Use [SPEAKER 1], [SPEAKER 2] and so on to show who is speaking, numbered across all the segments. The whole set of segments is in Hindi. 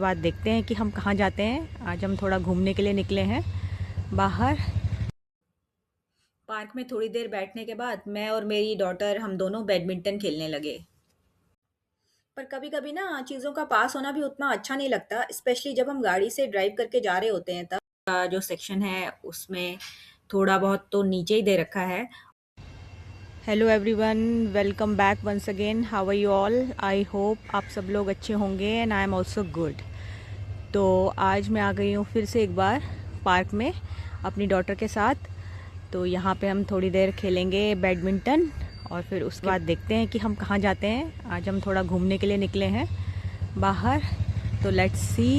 [SPEAKER 1] बाद देखते हैं कि हम कहाँ जाते हैं। आज हम थोड़ा घूमने के लिए निकले हैं बाहर। पार्क में थोड़ी देर बैठने के बाद मैं और मेरी डॉटर हम दोनों बैडमिंटन खेलने लगे। पर कभी-कभी ना चीज़ों का पास होना भी उतना अच्छा नहीं लगता, स्पेशली जब हम गाड़ी से ड्राइव करके जा रहे होते हैं तब। जो सेक्शन है उसमें थोड़ा बहुत तो नीचे ही दे रखा है। Hello everyone, welcome back once again. How are you all? I hope आप सब लोग अच्छे होंगे and I am also good. तो आज मैं आ गई हूँ फिर से एक बार पार्क में अपनी डॉटर के साथ। तो यहाँ पे हम थोड़ी देर खेलेंगे बैडमिंटन और फिर उसके बाद देखते हैं कि हम कहाँ जाते हैं। आज हम थोड़ा घूमने के लिए निकले हैं बाहर। तो let's see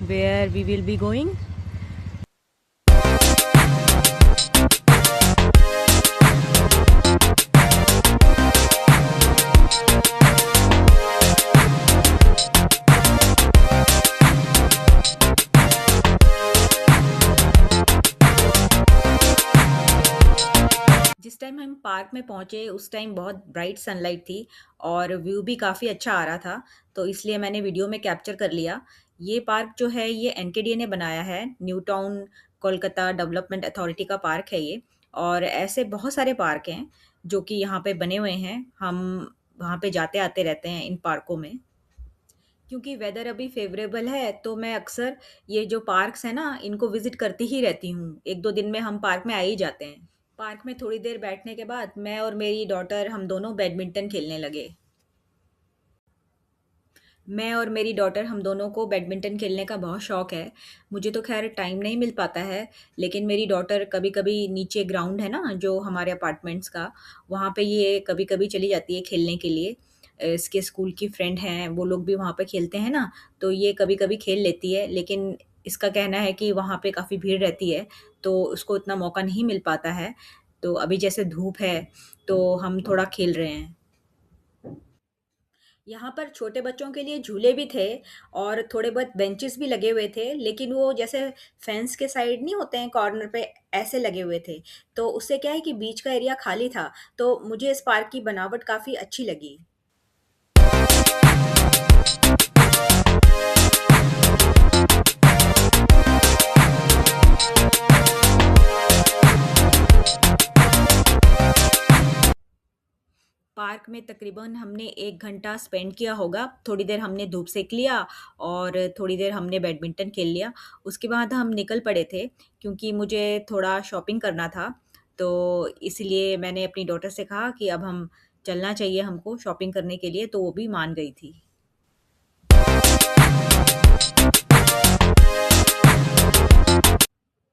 [SPEAKER 1] where we will be going. जिस टाइम हम पार्क में पहुँचे उस टाइम बहुत ब्राइट सनलाइट थी और व्यू भी काफ़ी अच्छा आ रहा था, तो इसलिए मैंने वीडियो में कैप्चर कर लिया। ये पार्क जो है ये एनकेडीए ने बनाया है, new town Kolkata development authority का पार्क है ये। और ऐसे बहुत सारे पार्क हैं जो कि यहाँ पे बने हुए हैं। हम वहाँ पे जाते आते रहते हैं इन पार्कों में। क्योंकि वेदर अभी फेवरेबल है तो मैं अक्सर ये जो पार्क्स हैं ना इनको विज़िट करती ही रहती हूँ। 1-2 दिन में हम पार्क में आ ही जाते हैं। पार्क में थोड़ी देर बैठने के बाद मैं और मेरी डॉटर हम दोनों बैडमिंटन खेलने लगे। मैं और मेरी डॉटर हम दोनों को बैडमिंटन खेलने का बहुत शौक है। मुझे तो ख़ैर टाइम नहीं मिल पाता है, लेकिन मेरी डॉटर कभी-कभी नीचे ग्राउंड है ना जो हमारे अपार्टमेंट्स का, वहाँ पे ये कभी-कभी चली जाती है खेलने के लिए। इसके स्कूल की फ्रेंड हैं, वो लोग भी वहाँ पे खेलते हैं ना, तो ये कभी-कभी खेल लेती है, लेकिन इसका कहना है कि वहाँ पे काफ़ी भीड़ रहती है, तो उसको इतना मौका नहीं मिल पाता है। तो अभी जैसे धूप है, तो हम थोड़ा खेल रहे हैं। यहाँ पर छोटे बच्चों के लिए झूले भी थे और थोड़े बहुत बेंचेस भी लगे हुए थे, लेकिन वो जैसे फेंस के साइड नहीं होते हैं कॉर्नर पे, ऐसे लगे हुए थे। तो उससे क्या है कि बीच का एरिया खाली था, तो मुझे इस पार्क की बनावट काफ़ी अच्छी लगी। पार्क में तकरीबन हमने 1 घंटा स्पेंड किया होगा। थोड़ी देर हमने धूप सेक लिया और थोड़ी देर हमने बैडमिंटन खेल लिया। उसके बाद हम निकल पड़े थे क्योंकि मुझे थोड़ा शॉपिंग करना था। तो इसलिए मैंने अपनी डॉटर से कहा कि अब हम चलना चाहिए हमको शॉपिंग करने के लिए, तो वो भी मान गई थी।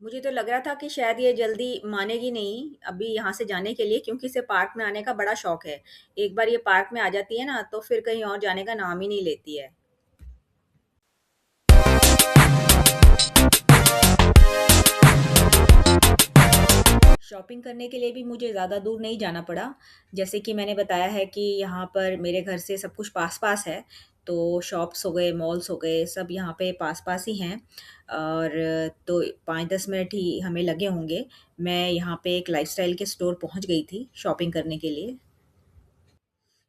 [SPEAKER 1] मुझे तो लग रहा था कि शायद ये जल्दी मानेगी नहीं अभी यहाँ से जाने के लिए, क्योंकि इसे पार्क में आने का बड़ा शौक है। एक बार ये पार्क में आ जाती है ना तो फिर कहीं और जाने का नाम ही नहीं लेती है। शॉपिंग करने के लिए भी मुझे ज़्यादा दूर नहीं जाना पड़ा। जैसे कि मैंने बताया है कि यहाँ पर मेरे घर से सब कुछ पास-पास है, तो शॉप्स हो गए, मॉल्स हो गए, सब यहाँ पे पास-पास ही हैं और तो 5-10 मिनट ही हमें लगे होंगे। मैं यहाँ पे एक लाइफ़स्टाइल के स्टोर पहुँच गई थी शॉपिंग करने के लिए।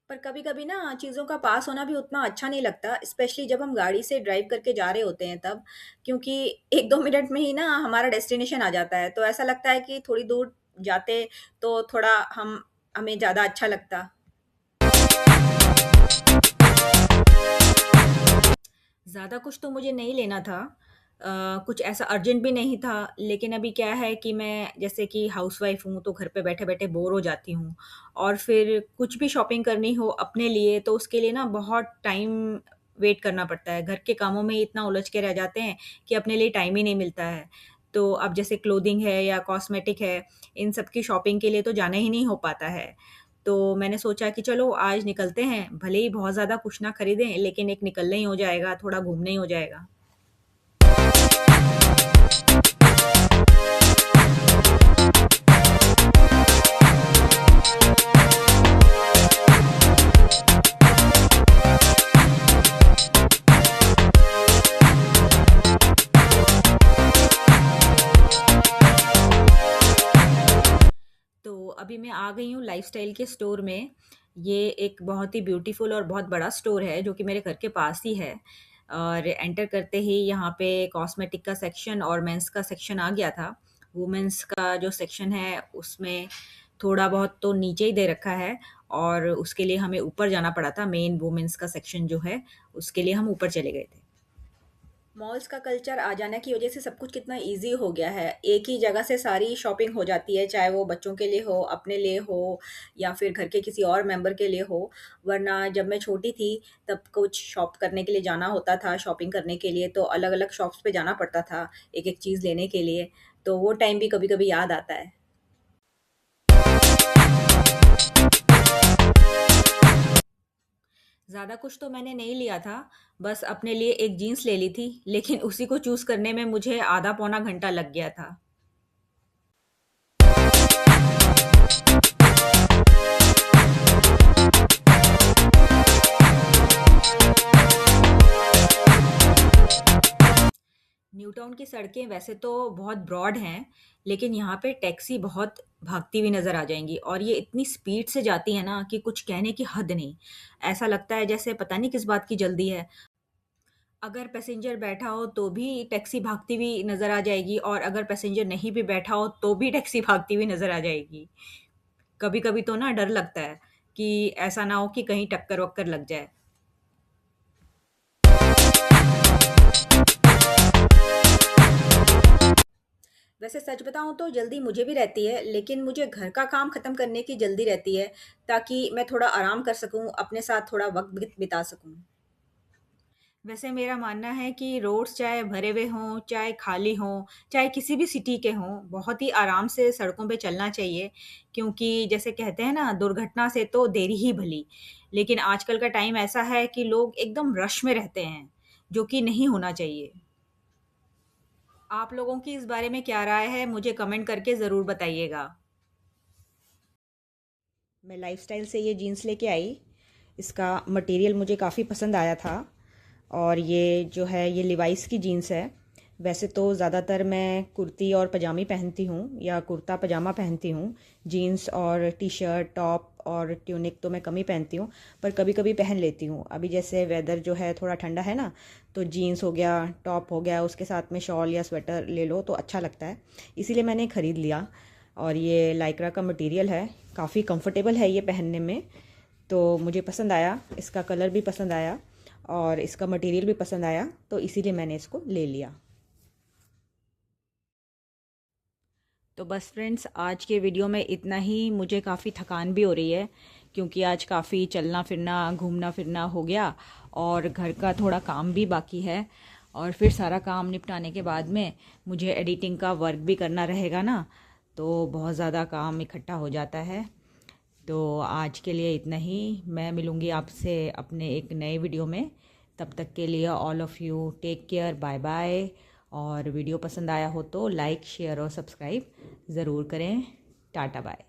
[SPEAKER 1] पर कभी-कभी ना चीज़ों का पास होना भी उतना अच्छा नहीं लगता, स्पेशली जब हम गाड़ी से ड्राइव करके जा रहे होते हैं तब। क्योंकि 1-2 मिनट में ही ना हमारा डेस्टिनेशन आ जाता है, तो ऐसा लगता है कि थोड़ी दूर जाते तो थोड़ा हमें ज़्यादा अच्छा लगता। ज़्यादा कुछ तो मुझे नहीं लेना था। कुछ ऐसा अर्जेंट भी नहीं था, लेकिन अभी क्या है कि मैं जैसे कि हाउसवाइफ़ हूँ, तो घर पे बैठे-बैठे बोर हो जाती हूँ और फिर कुछ भी शॉपिंग करनी हो अपने लिए, तो उसके लिए ना बहुत टाइम वेट करना पड़ता है। घर के कामों में ही इतना उलझ के रह जाते हैं कि अपने लिए टाइम ही नहीं मिलता है। तो अब जैसे क्लोथिंग है या कॉस्मेटिक है, इन सब की शॉपिंग के लिए तो जाना ही नहीं हो पाता है। तो मैंने सोचा कि चलो आज निकलते हैं, भले ही बहुत ज़्यादा कुछ ना खरीदें, लेकिन एक निकलना ही हो जाएगा, थोड़ा घूमना ही हो जाएगा। तो अभी मैं आ गई हूँ लाइफ़स्टाइल के स्टोर में। ये एक बहुत ही ब्यूटीफुल और बहुत बड़ा स्टोर है जो कि मेरे घर के पास ही है। और एंटर करते ही यहाँ पे कॉस्मेटिक का सेक्शन और मेंस का सेक्शन आ गया था। वुमेन्स का जो सेक्शन है उसमें थोड़ा बहुत तो नीचे ही दे रखा है और उसके लिए हमें ऊपर जाना पड़ा था। मेन वुमेन्स का सेक्शन जो है उसके लिए हम ऊपर चले गए थे। मॉल्स का कल्चर आ जाने की वजह से सब कुछ कितना ईज़ी हो गया है। एक ही जगह से सारी शॉपिंग हो जाती है, चाहे वो बच्चों के लिए हो, अपने लिए हो या फिर घर के किसी और मेंबर के लिए हो। वरना जब मैं छोटी थी तब कुछ शॉप करने के लिए जाना होता था, शॉपिंग करने के लिए तो अलग-अलग शॉप्स पे जाना पड़ता था, एक-एक चीज़ लेने के लिए। तो वो टाइम भी कभी-कभी याद आता है। ज़्यादा कुछ तो मैंने नहीं लिया था, बस अपने लिए एक जीन्स ले ली थी, लेकिन उसी को चूज़ करने में मुझे आधा पौना घंटा लग गया था। न्यू टाउन की सड़कें वैसे तो बहुत ब्रॉड हैं, लेकिन यहाँ पे टैक्सी बहुत भागती हुई नज़र आ जाएँगी और ये इतनी स्पीड से जाती है ना कि कुछ कहने की हद नहीं। ऐसा लगता है जैसे पता नहीं किस बात की जल्दी है। अगर पैसेंजर बैठा हो तो भी टैक्सी भागती हुई नज़र आ जाएगी और अगर पैसेंजर नहीं भी बैठा हो तो भी टैक्सी भागती हुई नज़र आ जाएगी। कभी-कभी तो ना डर लगता है कि ऐसा ना हो कि कहीं टक्कर-वक्कर लग जाए। वैसे सच बताऊँ तो जल्दी मुझे भी रहती है, लेकिन मुझे घर का काम ख़त्म करने की जल्दी रहती है, ताकि मैं थोड़ा आराम कर सकूँ, अपने साथ थोड़ा वक़्त बिता सकूँ। वैसे मेरा मानना है कि रोड्स चाहे भरे हुए हों, चाहे खाली हों, चाहे किसी भी सिटी के हों, बहुत ही आराम से सड़कों पे चलना चाहिए, क्योंकि जैसे कहते हैं ना, दुर्घटना से तो देरी ही भली। लेकिन आजकल का टाइम ऐसा है कि लोग एकदम रश में रहते हैं, जो कि नहीं होना चाहिए। आप लोगों की इस बारे में क्या राय है? मुझे कमेंट करके ज़रूर बताइएगा। मैं लाइफ़स्टाइल से ये जीन्स लेके आई। इसका मटेरियल मुझे काफ़ी पसंद आया था और ये जो है ये लिवाइस की जीन्स है। वैसे तो ज़्यादातर मैं कुर्ती और पजामी पहनती हूँ या कुर्ता पजामा पहनती हूँ। जीन्स और टी-शर्ट, टॉप और ट्यूनिक तो मैं कम ही पहनती हूँ, पर कभी-कभी पहन लेती हूँ। अभी जैसे वेदर जो है थोड़ा ठंडा है ना, तो जीन्स हो गया, टॉप हो गया, उसके साथ में शॉल या स्वेटर ले लो तो अच्छा लगता है। इसीलिए मैंने ख़रीद लिया और ये लाइक्रा का मटेरियल है, काफ़ी कंफर्टेबल है ये पहनने में। तो मुझे पसंद आया, इसका कलर भी पसंद आया और इसका मटेरियल भी पसंद आया, तो इसीलिए मैंने इसको ले लिया। तो बस फ्रेंड्स, आज के वीडियो में इतना ही। मुझे काफ़ी थकान भी हो रही है क्योंकि आज काफ़ी चलना फिरना, घूमना फिरना हो गया और घर का थोड़ा काम भी बाकी है और फिर सारा काम निपटाने के बाद में मुझे एडिटिंग का वर्क भी करना रहेगा ना, तो बहुत ज़्यादा काम इकट्ठा हो जाता है। तो आज के लिए इतना ही। मैं मिलूँगी आपसे अपने एक नए वीडियो में। तब तक के लिए all of you take care, bye bye. और वीडियो पसंद आया हो तो लाइक, शेयर और सब्सक्राइब ज़रूर करें। Ta-ta bye.